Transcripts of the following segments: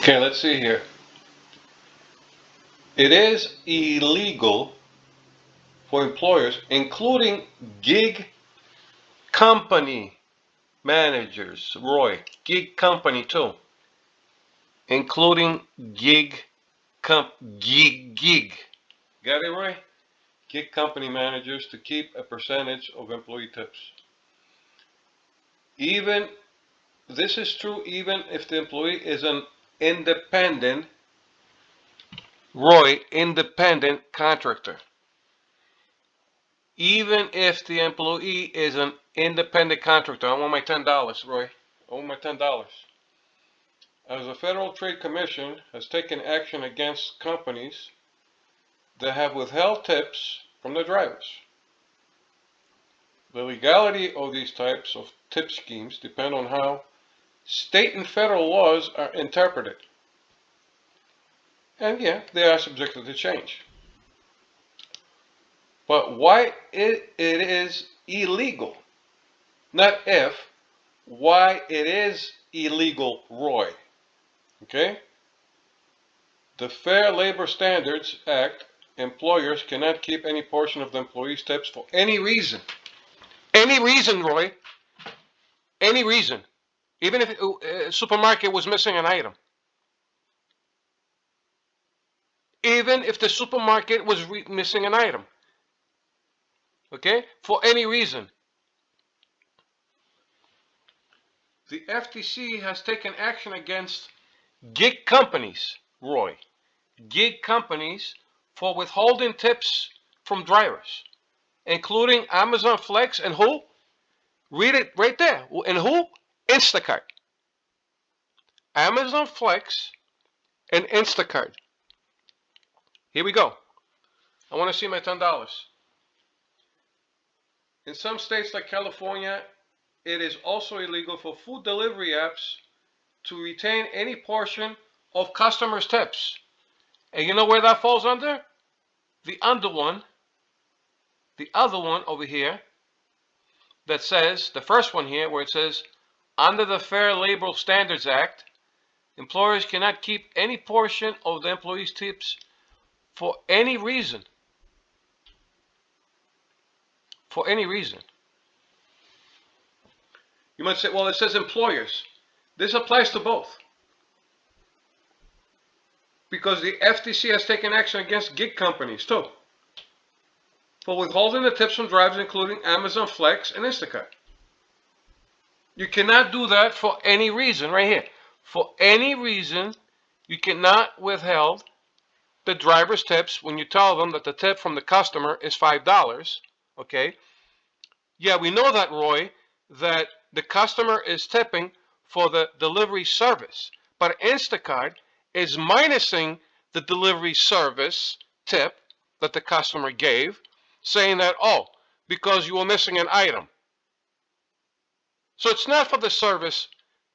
Okay, let's see here. It is illegal for employers, including gig company managers, Roy, gig company too, including gig. Got it, Roy? Gig company managers to keep a percentage of employee tips. Even this is true even if the employee is an independent, Roy, independent contractor. Even if the employee is an independent contractor. I want my $10, Roy. I want my $10. As the Federal Trade Commission has taken action against companies that have withheld tips from their drivers. The legality of these types of tip schemes depend on how state and federal laws are interpreted. And yeah, they are subjected to change. But why it is illegal, not if, why it is illegal, Roy. Okay? The Fair Labor Standards Act, employers cannot keep any portion of the employee's tips for any reason. Any reason, Roy. Any reason. Even if a supermarket was missing an item. Even if the supermarket was missing an item. Okay? For any reason. The FTC has taken action against gig companies, Roy. Gig companies for withholding tips from drivers, including Amazon Flex and who? Read it right there. And who? Instacart. Amazon Flex and Instacart. Here we go. I want to see my $10. In some states like California, it is also illegal for food delivery apps to retain any portion of customers' tips. And you know where that falls under? The other one over here that says, the first one here where it says, under the Fair Labor Standards Act, employers cannot keep any portion of the employee's tips for any reason. For any reason. You might say, well, it says employers. This applies to both. Because the FTC has taken action against gig companies too, for withholding the tips from drivers, including Amazon Flex and Instacart. You cannot do that for any reason, right here. For any reason, you cannot withhold the driver's tips when you tell them that the tip from the customer is $5. Okay? Yeah, we know that, Roy, that the customer is tipping for the delivery service, but Instacart is minusing the delivery service tip that the customer gave, saying that, oh, because you were missing an item. So it's not for the service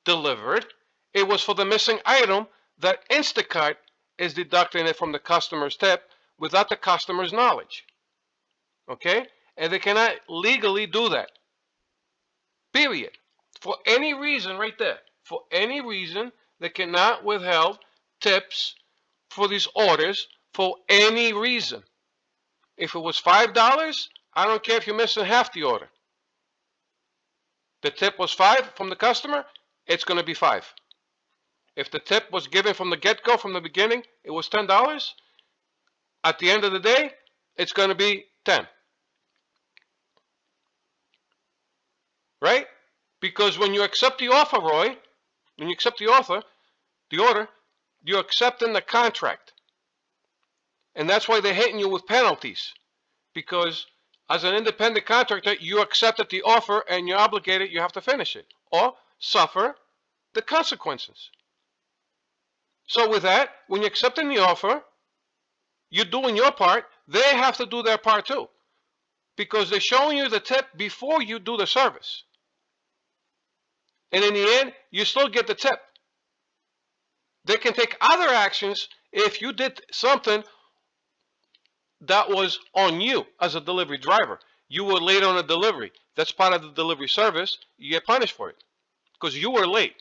delivered, it was for the missing item that Instacart is deducting it from the customer's tip without the customer's knowledge. Okay? And they cannot legally do that. Period. For any reason, right there. For any reason, they cannot withhold tips for these orders for any reason. If it was $5, I don't care if you're missing half the order. The tip was $5 from the customer, it's going to be $5. If the tip was given from the get-go, from the beginning, it was $10. At the end of the day, it's going to be $10. Right? Because when you accept the offer, Roy, when you accept the order, you're accepting the contract. And that's why they're hitting you with penalties. Because as an independent contractor, you accepted the offer and you're obligated, you have to finish it or suffer the consequences. So with that, when you're accepting the offer, you're doing your part, they have to do their part too. Because they're showing you the tip before you do the service. And in the end, you still get the tip. They can take other actions if you did something that was on you as a delivery driver. You were late on a delivery. That's part of the delivery service. You get punished for it because you were late.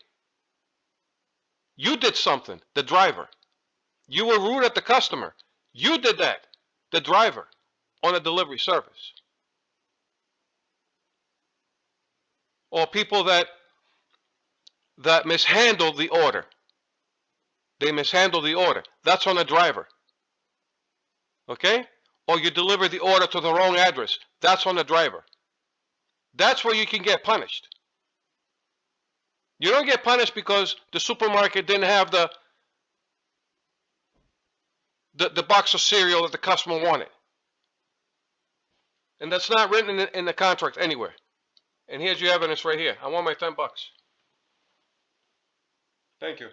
You did something, the driver. You were rude at the customer. You did that, the driver, on a delivery service. Or people that mishandled the order. They mishandled the order. That's on the driver. Okay? Or you deliver the order to the wrong address. That's on the driver. That's where you can get punished. You don't get punished because the supermarket didn't have the box of cereal that the customer wanted. And that's not written in the contract anywhere. And here's your evidence right here. I want my $10. Thank you.